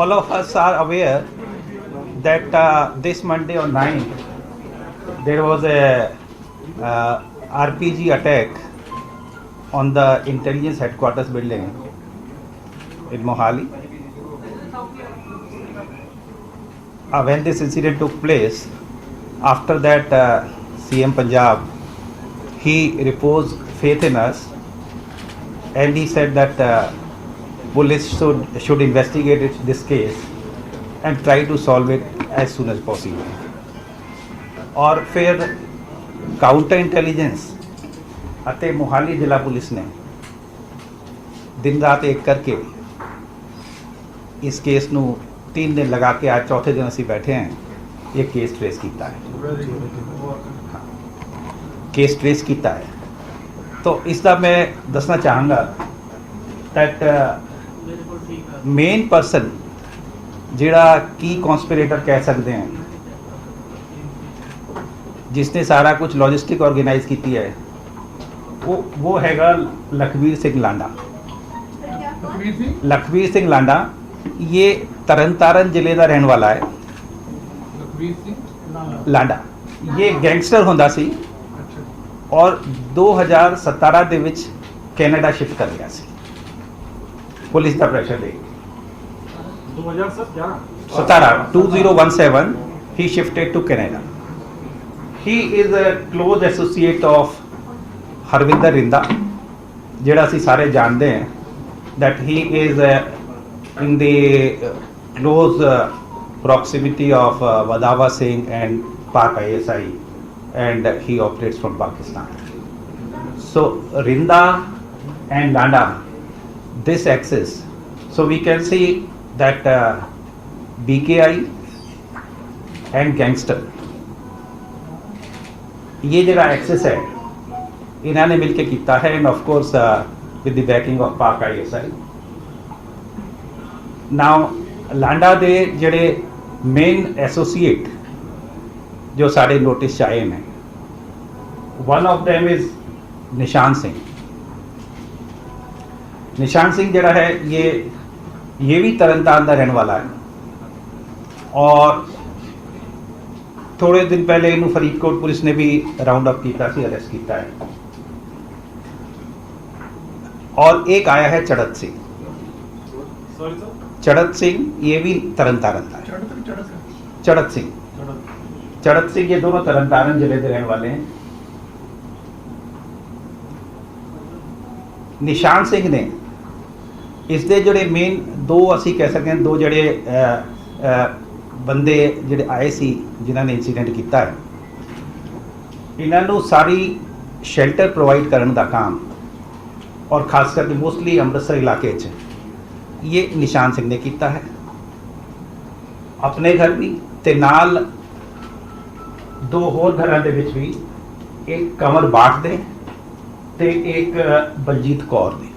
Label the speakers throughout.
Speaker 1: All of us are aware that this Monday on 9th there was a RPG attack on the intelligence headquarters building in Mohali. When this incident took place, after that CM Punjab, he reposed faith in us and he said that police should investigate this case and try to solve it as soon as possible. और फिर counter intelligence ਅਤੇ मोहाली जिला police ने दिन रात एक करके इस केस ਨੂੰ 3 दिन लगा के आज चौथे दिन ਅਸੀਂ बैठे हैं ये केस ट्रेस किया है केस ट्रेस किया है तो इसका मैं दसना चाहूँगा दैट मेन परसन जिहड़ा की कॉन्स्पिरेटर कह सकते हैं जिसने सारा कुछ लॉजिस्टिक ऑर्गेनाइज की है वो हैगा लखबीर सिंह लांडा। लखबीर सिंह लांडा ये तरनतारन जिले का रहने वाला है। लांडा ये गैंगस्टर होंदा सी और 2017 ਦੇ ਵਿੱਚ ਕੈਨੇਡਾ शिफ्ट कर गया सी पुलिस का pressure they 2017 he shifted to Canada. He is a close associate of Harvinder Rinda जिहड़ा असीं सारे जानते हैं that he is in the close proximity of Vadava Singh and Pak ISI and he operates from Pakistan. So Rinda and Landa, this axis, so we can see that BKI and gangster ये जगह access है इन्होंने मिलके किया है end of course with the banking of पाक ISI. Now Landa दे जड़े main associate जो साढ़े नोटिस आए हैं वन ऑफ देम इज निशान सिंह. निशान सिंह जड़ा है ये भी तरनतारन का रहने वाला है और थोड़े दिन पहले इन्हों फरीदकोट पुलिस ने भी राउंड अप किया अरेस्ट किया है. और एक आया है चड़त सिंह. चड़त सिंह ये भी तरनतारन का है. चड़त सिंह ये दोनों तरनतारन जिले के रहने वाले हैं. निशान सिंह ने इसके जोड़े मेन दो असी कह सकते हैं दो जड़े बंदे जिहड़े आए सी जिन्होंने इंसीडेंट किया है इन्हों सारी शेल्टर प्रोवाइड करने का काम और खास करके मोस्टली अमृतसर इलाके ये निशान सिंह ने किया है अपने घर भी ते नाल दो होर घरों के भी एक कंवर बाठ दे ते एक बलजीत कौर दे.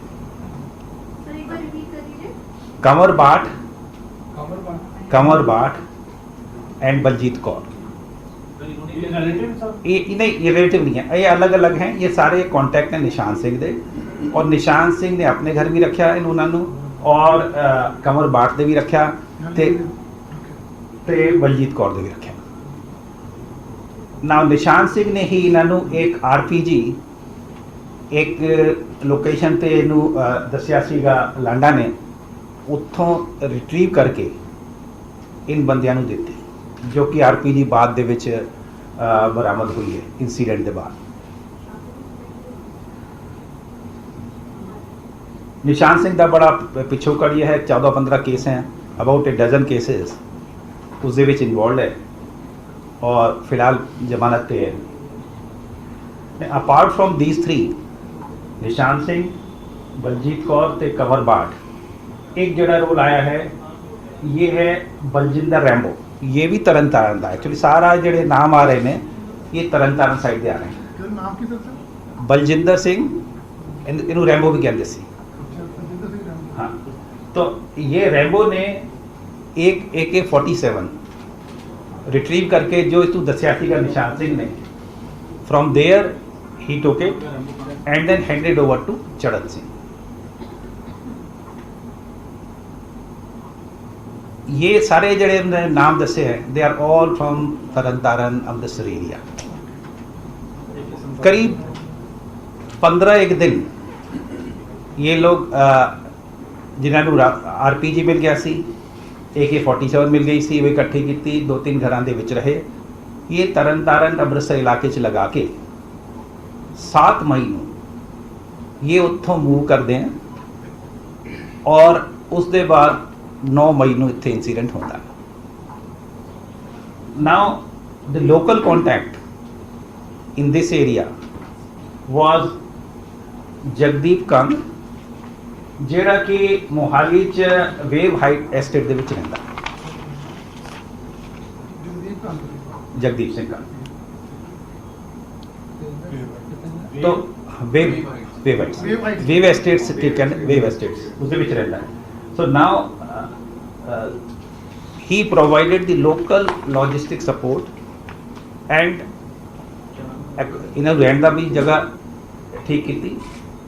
Speaker 1: कंवर बाठ एंड बलजीत कौर ये नहीं ये रिलेटिव नहीं है ये अलग अलग हैं. ये सारे कॉन्टैक्ट हैं निशान सिंह दे और निशान सिंह ने अपने घर भी रखा इन्होंने और कंवर बाठ दे भी रखा ते बलजीत कौर दे भी रखा. नाउ निशान सिंह ने ही इन्हों एक RPG एक लोकेशन ते इनू दसिया सीगा लांडा ने उत्थों रिट्रीव करके इन बंदियां नू दिते जो कि RPG बाद दे विच बरामद हुई है इंसीडेंट के बाद. निशान सिंह का बड़ा पिछोकड़ ये है 14-15 केस हैं अबाउट ए डजन केसेस उस दे विच इन्वॉल्व है और फिलहाल जमानत पे है. अपार्ट फ्रॉम दीज 3 निशान सिंह बलजीत कौर ते कंवर बाठ एक जड़ा रोल आया है ये है बलजिंदर रैम्बो. ये भी तरनतारन का एक्चुअली सारा जड़े नाम आ रहे हैं ये तरनतारन साइड से आ रहे हैं. बलजिंदर सिंह इनू रैम्बो भी कहते सी. हाँ तो ये रैम्बो ने एक AK-47 रिट्रीव करके जो इसको दसिया का निशान सिंह ने from there he took it and then handed over to Charat Singh. ये सारे जड़े उन्होंने नाम दसे हैं, they are all from Tarn Taran Amritsar area. करीब 15 एक दिन ये लोग जिन्होंने RPG मिल गया सी, AK-47 मिल गई सी, वो इकट्ठी की 2-3 घरां दे विच रहे। ये तरन तारण अमृतसर इलाके च लगा के 7 मई को ये उत्थों मूव करते हैं और उस दे बाद 9 मई को इत्थे इंसीडेंट होता है। Now the local contact in this area was Jagdeep Kang, ਜਿਹੜਾ कि मोहाली च वेव हाइट एस्टेट ਦੇ ਵਿੱਚ ਰਹਿੰਦਾ। जगदीप सिंह कंग तो वेव एस्टेट्स ठीक है, वेव एस्टेट्स उसके ਵਿੱਚ ਰਹਿੰਦਾ है। So now he provided the local logistic support and ਇਹਨਾਂ ਰਹਿਣ ਦਾ ਵੀ ਜਗ੍ਹਾ ठीक की।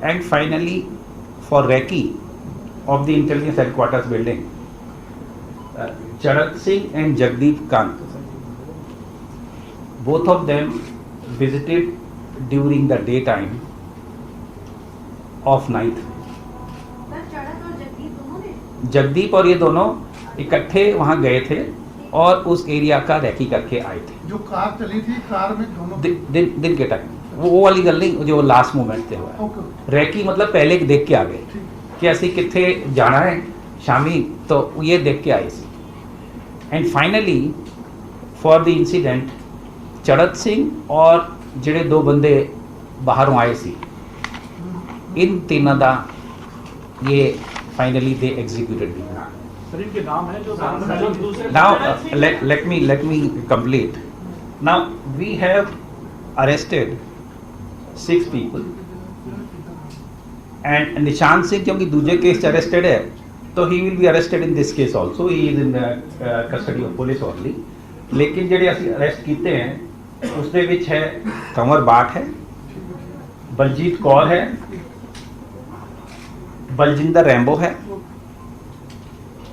Speaker 1: and finally for recce of the intelligence headquarters building, Charat Singh and Jagdeep Kang, both of them visited during the daytime of 9th। Jagdeep और ये दोनों इकट्ठे वहाँ गए थे और उस एरिया का रैकी करके आए थे।
Speaker 2: जो कार चली थी, कार में दोनों
Speaker 1: दिन के टाइम वो वाली गल नहीं, जो लास्ट मोमेंट पे हुआ। रैकी मतलब पहले देख के आ गए कि असी किथे जाना है शामी, तो ये देख के आए सी। And finally for the incident Charat Singh और जिहड़े 2 बंदे बाहरों आए सी, इन तीनों का ये finally they executed. Now let me complete. Now we have arrested 6 people and निशान सिंह क्योंकि दूसरे केस अरेस्टेड है तो he will be arrested in this case also, he is in custody of police only. लेकिन ਜਿਹੜੇ ਅਸੀਂ अरेस्ट किए हैं उसके विच है कंवर बाट है, बलजीत कौर है, बलजिंदर रैंबो है,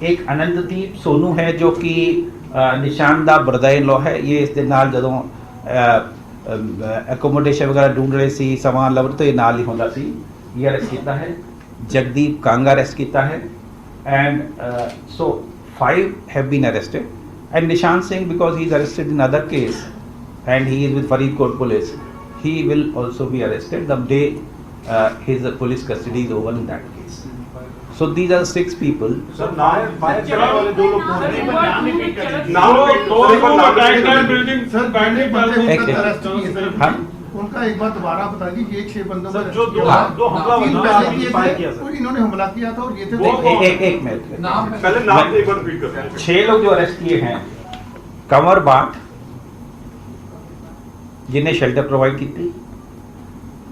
Speaker 1: एक अनंतदीप सोनू है जो कि निशान दा ब्रदर इन लॉ है। ये इस दे नाल जदों एकोमोडेशन वगैरह ढूंढ रहे सी समान लभ तो ये नाल ही होंदा सी। ये अरेस्ट किया है। जगदीप कांग अरेस्ट किया है and so 5 have been arrested and Nishan Singh because he is arrested in other case and he is with Faridkot police, he will also be arrested the day his police custody is over in that case. So these are 6 people.
Speaker 3: Sir, now वाले 2 लोग building sir बैठने पर
Speaker 1: हाँ
Speaker 2: उनका एक बार दोबारा बताइए, ये 6 बंदों
Speaker 3: सर जो दो हमला
Speaker 2: इन्होंने हमला किया था और ये थे
Speaker 1: एक मिनट
Speaker 3: पहले नाम एक बार रिपीट कर।
Speaker 1: 6 लोग जो अरेस्ट किए हैं, कंवर बाट जिन्हें शेल्टर प्रोवाइड की थी,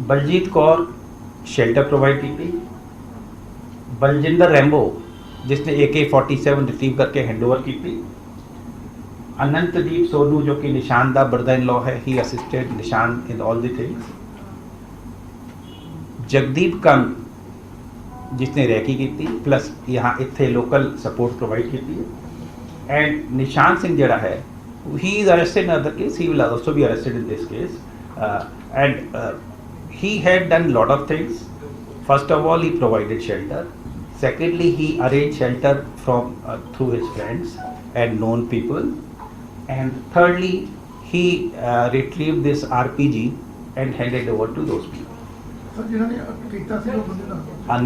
Speaker 1: बलजीत कौर शेल्टर प्रोवाइड की थी, बलजिंदर रैंबो जिसने AK-47 रिसीव करके हैंडओवर की थी, अनंतदीप सोनू जो कि निशान दा ब्रदर इन लॉ है, ही असिस्टेड निशान in all the things, Jagdeep Kang जिसने रैकी की थी प्लस यहाँ इतने लोकल सपोर्ट प्रोवाइड की थी, एंड निशान सिंह जड़ा है he is arrested in another case, he will also be arrested in this case, and he had done lot of things. First of all, he provided shelter. Secondly, he arranged shelter from through his friends and known people, and thirdly, he retrieved this RPG and handed over to those people.
Speaker 2: Sir जिन्होंने कीता सी वो बंदे ना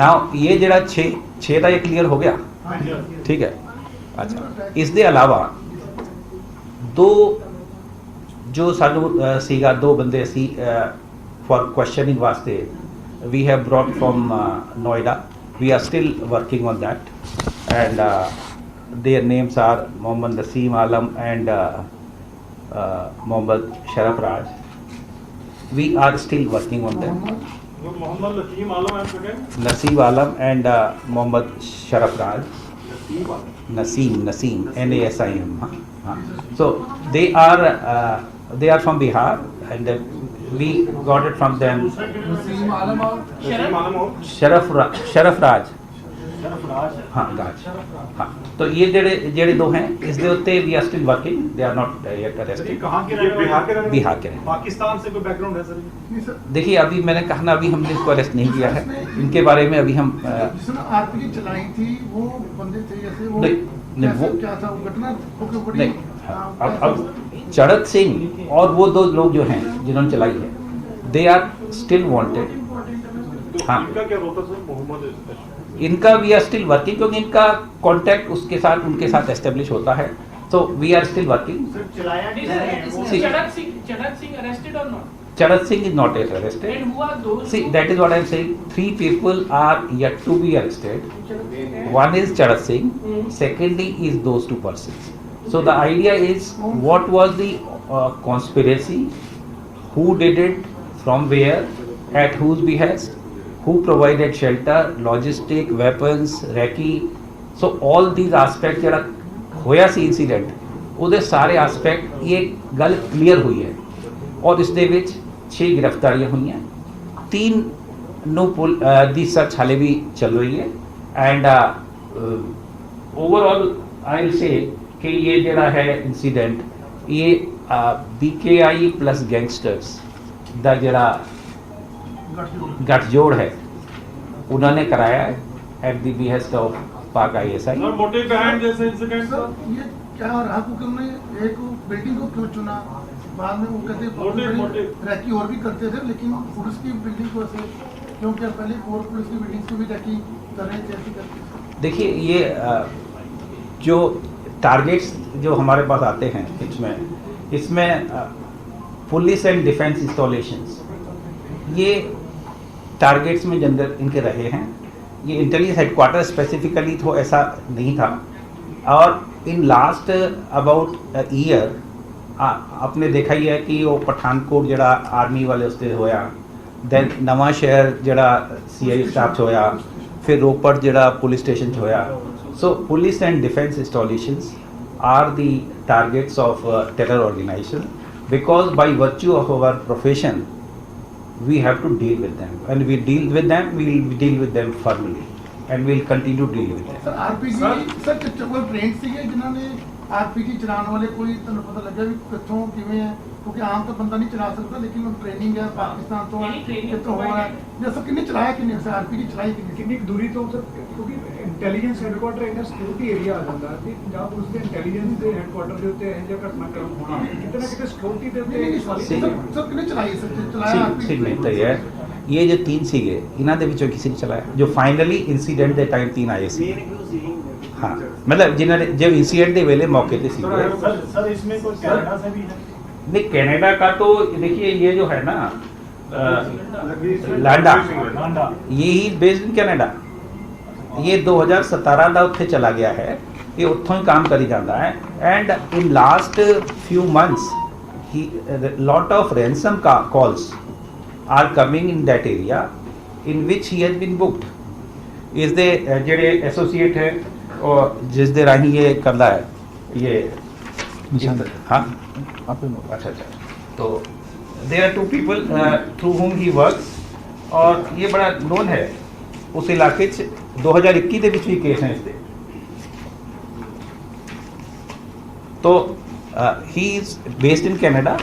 Speaker 1: now ये जरा 6 का ये clear हो गया, ठीक है। अच्छा, इस दे अलावा 2 जो सानू सीगा 2 बंदे असी फॉर क्वेश्चनिंग वास्ते we have brought from Noida, we are still working on that and their names are Mohammad Naseem Alam and Mohammad Sharaf Raj. We are still working on that.
Speaker 3: Mohammad Naseem Alam and
Speaker 1: Naseem Alam and Mohammad Sharaf Raj, Naseem NASIM। So they are from Bihar and we got it from them. Sharaf Raj हाँ राज हाँ तो ये ਜਿਹੜੇ ਦੋ हैं ਇਸ ਦੇ ਉੱਤੇ we are still working, they are not yet
Speaker 4: sir ये
Speaker 1: अरेस्टेड।
Speaker 4: कहाँ के रहने वाले?
Speaker 3: बिहार के रहने वाले?
Speaker 1: बिहार के हैं।
Speaker 4: पाकिस्तान से कोई बैकग्राउंड है सर?
Speaker 2: नहीं सर,
Speaker 1: देखिए अभी मैंने कहा ना, अभी हमने इसको अरेस्ट नहीं किया है, इनके बारे में अभी हम
Speaker 2: जिसने आरपीजी चलाई थी वो बंदे थे जैसे वो
Speaker 1: नहीं,
Speaker 2: कैसे
Speaker 1: वो-
Speaker 2: क्या था वो घटना तो बड़ी
Speaker 1: नहीं, अब चढ़त सिंह और वो दो लोग जो हैं जिन्होंने चलाई है, दे आर स्टिल वांटेड।
Speaker 3: तो
Speaker 1: हाँ।
Speaker 3: इनका क्या रोल था सर? मोहम्मद
Speaker 1: इनका वी आर स्टिल वर्किंग, क्योंकि इनका कांटेक्ट उसके साथ उनके साथ एस्टेब्लिश होता है, तो we are still working.
Speaker 5: Charat Singh arrested or not?
Speaker 1: Charat Singh is not yet arrested.
Speaker 5: And who are those?
Speaker 1: See, that is what I am saying. 3 people are yet to be arrested. One is Charat Singh, secondly is those 2 persons. So the idea is, what was the conspiracy, who did it, from where, at whose behest, who provided shelter, logistic, weapons, recce. So all these aspects ਜਿਹੜਾ ਹੋਇਆ ਸੀ incident, ਉਹਦੇ ਸਾਰੇ aspect ਇਹ ਗੱਲ clear ਹੋਈ ਹੈ, ਔਰ ਇਸ ਦੇ ਵਿੱਚ 6 ਗ੍ਰਿਫਤਾਰੀਆਂ ਹੋਈਆਂ, 3 ਨੂੰ ਦੀ ਸਰਚ ਹਾਲੇ ਵੀ ਚੱਲ ਰਹੀ ਹੈ। ਐਂਡ ਓਵਰਆਲ ਆਈ ਵਿਲ ਸੇ ਕਿ ਇਹ ਜਿਹੜਾ ਹੈ incident ਇਹ BKI plus gangsters ਦਾ ਜਿਹੜਾ गठजोड़ है उन्होंने कराया है एट दी बिहेस्ट ऑफ पाक ISI।
Speaker 3: सर मोटिव बैंड जैसे इंसिडेंट
Speaker 2: सर ये क्या रहा क्योंकि उन्होंने एक बिल्डिंग को क्यों चुना? बाद में वो कहते रैकी और भी करते थे, लेकिन पुलिस की बिल्डिंग को ऐसे क्यों किया? पहले और पुलिस की बिल्डिंग को भी रैकी कर रहे थे, ऐसे करते।
Speaker 1: देखिए ये जो टारगेट्स जो हमारे पास आते हैं इसमें पुलिस एंड डिफेंस इंस्टॉलेशंस, ये टारगेट्स में जनरल इनके रहे हैं। ये इंटेलिजेंस हेडक्वार्टर स्पेसिफिकली तो ऐसा नहीं था, और इन लास्ट अबाउट ईयर आपने देखा ही है कि वो पठानकोट जड़ा आर्मी वाले उसते होया, दैन नवा शहर जड़ा CI स्टाफ होया, फिर रोपड़ जड़ा पुलिस स्टेशन होया। So police and defence installations are the targets of terror organisation, because by virtue of our profession we have to deal with them, and we deal with them, we will deal with them firmly, and we will continue to deal with them।
Speaker 2: Sir RPG sir कोई train सीगे जिन्होंने RPG चलाने वाले कोई ਤੁਹਾਨੂੰ पता लगा भी कितों किवें है? क्योंकि आम तो बंदा नहीं चला सकता, लेकिन वो ट्रेनिंग है पाकिस्तान तो कितों हो रहा है जैसे किन्ने चलाया, किन्ने से आरपीजी चलाई
Speaker 4: कितनी दूरी तो सर, क्योंकि इंटेलिजेंस हेडक्वार्टर एक सिक्योरिटी एरिया आ जाता है, जब उसके इंटेलिजेंस के हेडक्वार्टर ਦੇ ਉੱਤੇ ਇਹ ਜਿਹਾ ਘਟਨਾਕ੍ਰਮ ਹੋਣਾ ਕਿਤਨਾ ਕਿਤੇ ਸਿਕਿਉਰਿਟੀ ਦੇ ਉੱਤੇ
Speaker 2: सर किन्ने चलाई सर चलाया
Speaker 1: ठीक नहीं तो ये जो 3 सीगे इन्हों के विचों किसी ने चलाया, जो फाइनली इंसीडेंट के टाइम 3 आए सी। हाँ मतलब जिन्होंने जो इंसीडेंट के वेले मौके पे सीगे।
Speaker 4: सर इसमें कोई कनाडा से भी है?
Speaker 1: नहीं, कनाडा का तो देखिए ये जो है ना लांडा, ये ही बेस्ड इन कनाडा, ये 2017 का उत्थे चला गया है, ये उत्थों ही काम करी जाता है। And in last few months he lot of ransom का calls are coming in that area in which he has been booked। इस दे जेडे एसोसिएट है और जिस दे राही ये करता है ये हाँ अच्छा तो there are 2 people through whom he works, और ये बड़ा नोन है उस इलाके 2021 ਦੇ ਵਿੱਚ ਵੀ ਕੇਸ ਹੈ ਇਸ ਦੇ। तो he is based in Canada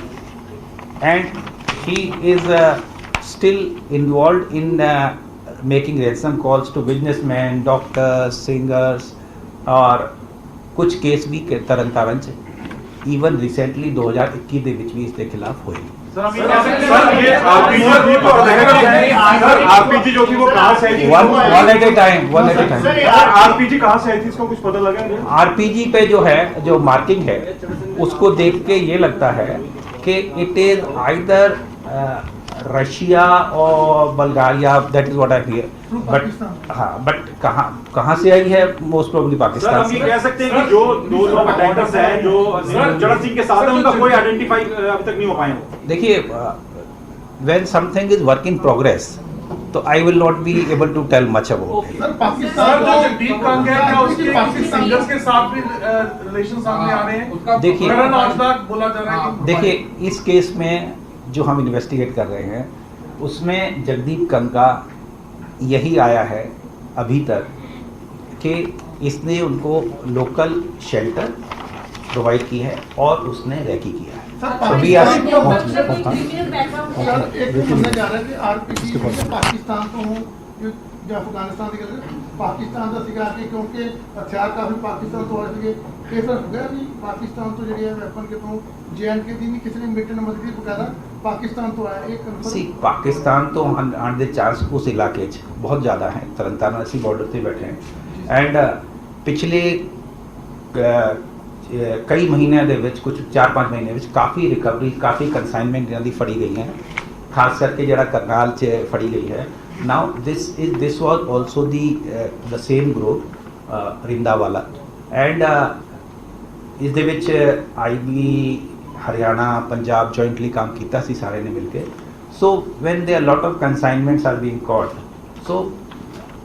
Speaker 1: and he is still involved in making ransom calls to businessmen, doctors, singers, और कुछ केस भी तरन तारण च ईवन रिसेंटली 2021 ਦੇ ਵਿੱਚ ਵੀ ਇਸ ਦੇ ਖਿਲਾਫ ਹੋਏ।
Speaker 3: सर ये आरपीजी जो थी वो कहाँ से आई थी?
Speaker 1: one at a time।
Speaker 3: Sir RPG कहाँ से आई थी, इसका कुछ पता लगा?
Speaker 1: आरपीजी पे जो है जो मार्किंग है उसको देख के ये लगता है कि इट इज आइदर रशिया और Bulgaria, that is what I hear, but हाँ बट कहाँ से आई है, मोस्ट प्रोबेबली
Speaker 3: सर
Speaker 1: पाकिस्तान
Speaker 3: हम ये
Speaker 1: से।
Speaker 3: कह सकते हैं कि जो 2 लोग अटैकर्स हैं जो चढ़त सिंह के साथ हैं उनका कोई आइडेंटिफाई अभी तक नहीं हो पाए।
Speaker 1: देखिए when something is work in progress तो I will not be able to tell much about.
Speaker 2: Sir Pakistan
Speaker 6: जो जगदीप कंग है क्या उसके
Speaker 2: पाकिस्तान
Speaker 6: सिंगर्स के साथ भी रिलेशन सामने आ रहे हैं?
Speaker 1: देखिए
Speaker 6: करण औजला बोला जा रहा है कि
Speaker 1: देखिए इस केस में जो हम इन्वेस्टिगेट कर रहे हैं उसमें जगदीप कंग का यही आया है अभी तक कि इसने उनको लोकल शेल्टर प्रोवाइड की है और उसने रैकी किया है।
Speaker 2: Sir
Speaker 1: So we are-
Speaker 2: sir एक सुनने जा रहा है कि आरपीजी पाकिस्तान तो हो ਜਾਂ ਅਫਗਾਨਿਸਤਾਨ ਦੀ ਗੱਲ ਪਾਕਿਸਤਾਨ ਦਾ ਸੀਗਾ ਕਿ ਕਿਉਂਕਿ ਹਥਿਆਰ ਕਾਫੀ ਪਾਕਿਸਤਾਨ ਤੋਂ ਆਏ ਸੀਗੇ ਇਹ ਫਿਰ ਹੋ ਗਿਆ ਵੀ ਪਾਕਿਸਤਾਨ ਤੋਂ ਜਿਹੜੇ ਆ ਵੈਪਨ ਕਿਤੋਂ JNK ਦੀ ਨਹੀਂ ਕਿਸੇ ਨੇ ਮਿਟਨ ਮਦਦ ਦੀ ਬਕਾਇਦਾ ਪਾਕਿਸਤਾਨ ਤੋਂ ਆਇਆ ਇਹ
Speaker 1: सी
Speaker 2: ਕਨਫਰਮ
Speaker 1: पाकिस्तान तो आने के चांस उस इलाके च बहुत ज़्यादा हैं। तरनतारन असी बॉर्डर से बैठे हैं एंड पिछले कई महीनों के विच कुछ 4-5 महीने विच काफ़ी रिकवरी काफ़ी कंसाइनमेंट इन्हां दी फड़ी गई हैं, खास करके जिहड़ा करनाल च फड़ी गई है। Now this was also the same group Rindawala and इस दे विच आईबी हरियाणा पंजाब जॉइंटली काम किया सी सारे ने मिलके। So when there lot of consignments are being caught so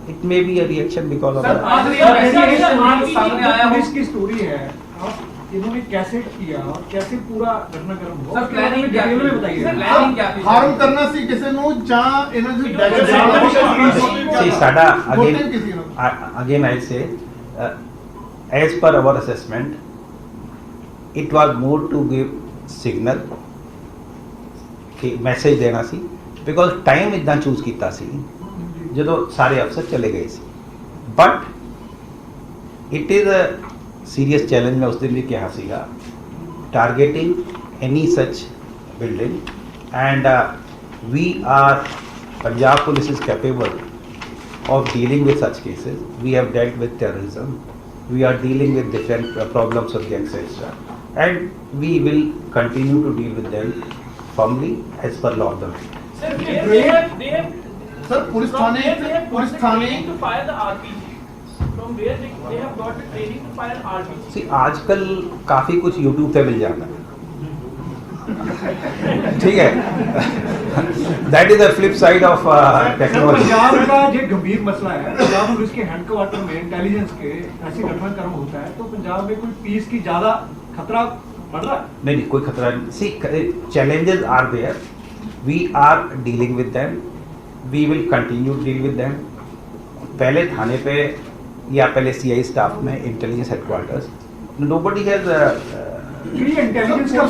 Speaker 1: it may be a reaction because of
Speaker 4: police की स्टोरी है अब इन्होंने कैसे किया और कैसे पूरा घटनाक्रम हुआ
Speaker 5: सर प्लानिंग क्या
Speaker 4: डिटेल में बताइए
Speaker 5: प्लानिंग क्या थी
Speaker 2: ਹਾਰਮ ਕਰਨਾ ਸੀ ਕਿਸੇ ਨੂੰ ਜਾਂ ਇਹਨਾਂ ਦੀ
Speaker 1: See, Sada,
Speaker 2: Motive किसी ने।
Speaker 1: again I say, as per our assessment, it was more to give signal कि मैसेज देना सी बिकॉज टाइम इतना चूज किया सी ਜਦੋਂ ਸਾਰੇ ਅਫਸਰ ਚਲੇ ਗਏ ਸੀ but it is a serious challenge. ਮੈਂ ਉਸ ਦਿਨ ਵੀ ਕਿਹਾ ਸੀਗਾ targeting any such building and we are Punjab police is capable of dealing with such cases. We have dealt with terrorism. We are dealing with different problems of gangs, etc. And we will continue to deal with them firmly as per law of the land.
Speaker 5: Sir, they have
Speaker 2: sir police Thane
Speaker 5: to fire the RPG. From where they have got the training to fire RPG.
Speaker 1: See, आजकल काफ़ी कुछ YouTube पे मिल जाता है, ठीक है। That is the flip side of technology.
Speaker 4: Punjab का जो गंभीर मसला है, पंजाब पुलिस के हेडक्वार्टर में इंटेलिजेंस के ऐसे घटनाक्रम होता है तो पंजाब में कोई पीस की ज्यादा खतरा बढ़ रहा है?
Speaker 1: नहीं कोई खतरा नहीं। सी challenges are there, we are dealing with them, we will continue deal with them. पहले थाने पे या पहले CI स्टाफ में intelligence headquarters nobody has
Speaker 4: intelligence का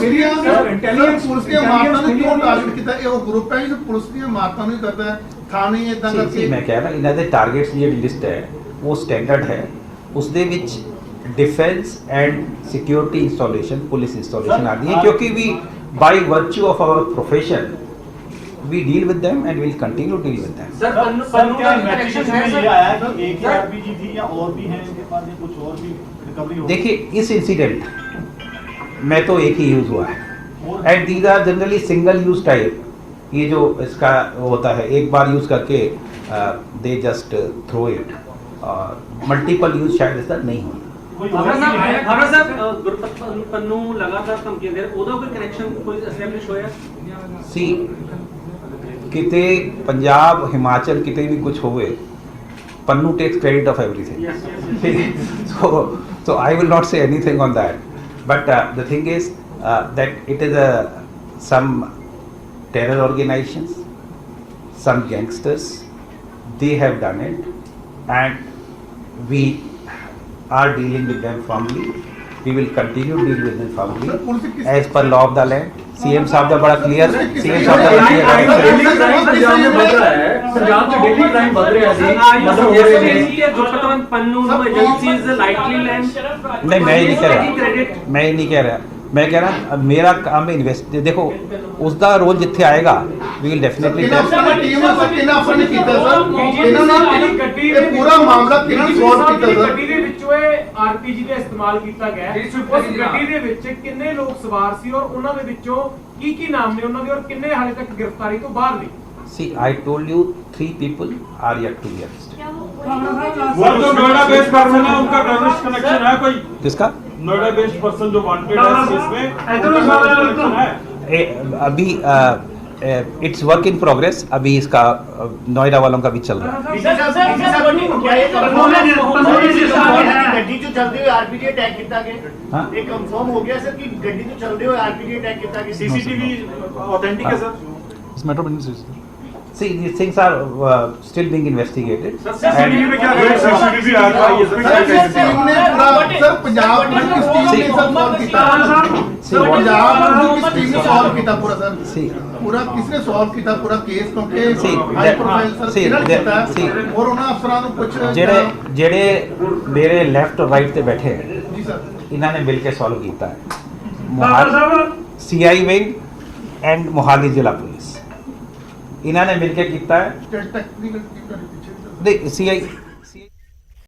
Speaker 2: ਇੰਟੈਲੀਜੈਂਸ ਪੁਲਿਸ ਦੀਆਂ ਮਾਰਤਾਂ ਨੂੰ ਕਿਉਂ ਟਾਰਗੇਟ ਕੀਤਾ? ਇਹ ਉਹ ਗਰੁੱਪ ਹੈ ਜੋ ਪੁਲਿਸ ਦੀਆਂ ਮਾਰਤਾਂ ਨੂੰ ਹੀ ਕਰਦਾ ਹੈ, ਥਾਣੇ ਇਦਾਂ ਕਰਕੇ।
Speaker 1: मैं कह रहा इन्हों के टारगेट्स जी लिस्ट है वो स्टैंडर्ड है, उस दे विच defence and security installation police installation आती है क्योंकि we by virtue of our profession we deal with them and will continue deal with them.
Speaker 5: Sir Pannu का कनेक्शन है
Speaker 3: ये आया कि एक ही आरपीजी थी या और भी हैं इनके पास या कुछ और भी रिकवरी हो?
Speaker 1: देखिए इस इंसिडेंट में तो एक ही यूज़ हुआ है and these are generally single use type. ये जो इसका होता है एक बार यूज़ करके they just throw it, multiple use शायद इसका नहीं होता।
Speaker 3: कोई
Speaker 7: हमारा
Speaker 3: और भी है?
Speaker 7: साहब गुरपत पन्नू लगातार धमकियां दे रहे, ਉਹਦਾ ਕੋਈ ਕਨੈਕਸ਼ਨ ਕੋਈ ਐਸਟੈਬਲਿਸ਼ ਹੋਇਆ?
Speaker 1: सी किते पंजाब हिमाचल किते भी कुछ होवे Pannu tax credit of everything. so I will not say anything on that, but the thing is that it is some terror organizations, some gangsters, they have done it and we are dealing with them firmly. We will continue to deal with them firmly as per law of the land. CM साहब का बड़ा clear CM साहब का
Speaker 4: पंजाब में बढ़ रहा है, पंजाब में डेली क्राइम बढ़ रहा है। मतलब हो रहे हैं
Speaker 7: Gurpatwant Pannu agencies lightly land
Speaker 1: नहीं मैं ये नहीं कह रहा, मैं ये नहीं कह रहा, मैं कह रहा मेरा काम है इन्वेस्ट। देखो उसका रोल जिथे आएगा वी विल डेफिनेटली
Speaker 2: ਕਿਹਨਾਂ ਅਫਸਰ ਦੀ ਟੀਮ ਹੈ ਸਰ? ਕਿਹਨਾਂ ਅਫਸਰ ਨੇ ਕੀਤਾ ਸਰ? ਇਹਨਾਂ ਨੇ ਇਹ ਪੂਰਾ ਮਾਮਲਾ ਕਿਹਨਾਂ ਸੋਲਵ ਕੀਤਾ ਸਰ?
Speaker 8: ਗੱਡੀ ਦੇ ਵਿੱਚੋਂ ਇਹ ਆਰਪੀਜੀ ਦਾ ਇਸਤੇਮਾਲ ਕੀਤਾ ਗਿਆ ਹੈ। ਉਸ ਗੱਡੀ ਦੇ ਵਿੱਚ ਕਿੰਨੇ ਲੋਕ ਸਵਾਰ ਸੀ ਔਰ ਉਹਨਾਂ ਦੇ ਵਿੱਚੋਂ ਕੀ ਕੀ ਨਾਮ ਨੇ ਉਹਨਾਂ ਦੇ ਔਰ ਕਿੰਨੇ ਹਾਲੇ ਤੱਕ ਗ੍ਰਿਫਤਾਰੀ ਤੋਂ ਬਾਹਰ ਨੇ?
Speaker 1: See, I told you 3 people are yet to be arrested.
Speaker 3: वो तो नोएडा बेस्ड पर्सन है, उनका टेररिस्ट कनेक्शन है कोई?
Speaker 1: किसका?
Speaker 3: नोएडा बेस्ड पर्सन जो वांटेड है इस केस में connection है?
Speaker 1: अभी इट्स वर्क इन प्रोग्रेस। अभी इसका नोएडा वालों का भी चल रहा है।
Speaker 9: ਗੱਡੀ ਚ ਚੱਲਦੇ ਹੋਏ ਆਰਪੀਜੀ ਅਟੈਕ ਕੀਤਾ ਗਿਆ?
Speaker 1: हाँ?
Speaker 9: ਇਹ ਕਨਫਰਮ ਹੋ ਗਿਆ ਸਰ ਕਿ ਗੱਡੀ ਚ ਚੱਲਦੇ ਹੋਏ ਆਰਪੀਜੀ ਅਟੈਕ ਕੀਤਾ ਗਿਆ?
Speaker 3: CCTV ऑथेंटिक है सर?
Speaker 10: इस metro business
Speaker 1: See, these things are still being investigated.
Speaker 3: CCTV में क्या है? CCTV आ रहा है, ये सभी
Speaker 2: सर
Speaker 3: चीजें
Speaker 2: जिस टीम ने पूरा सर पंजाब में किस टीम ने सर सॉल्व किया सर पंजाब में किस टीम ने सॉल्व किया पूरा सर
Speaker 1: See,
Speaker 2: पूरा किसने सॉल्व किया पूरा केस क्योंकि
Speaker 1: See,
Speaker 2: high profile sir
Speaker 1: see,
Speaker 2: किरण ਕੀਤਾ
Speaker 1: see,
Speaker 2: और ਉਹਨਾਂ ਅਫਸਰਾਂ ਨੂੰ ਕੁਝ
Speaker 1: ਜਿਹੜੇ ਮੇਰੇ ਲੈਫਟ ਔਰ ਰਾਈਟ ਤੇ ਬੈਠੇ ਹੈ
Speaker 2: ਜੀ ਸਰ
Speaker 1: ਇਹਨਾਂ ਨੇ ਮਿਲ ਕੇ ਸੋਲਵ ਕੀਤਾ ਹੈ ਸੀਆਈ ਵਿੰਗ ਐਂਡ ਮੋਹਾਲੀ ਜ਼ਿਲ੍ਹਾ ਪੁਲਿਸ ਇਹਨਾਂ ਨੇ ਮਿਲ ਕੇ ਕੀਤਾ ਹੈ
Speaker 2: ਟੈਕਨੀਕਲ ਟੀਮ ਦੇ ਪਿੱਛੇ
Speaker 1: ਨਹੀਂ ਸੀਆਈ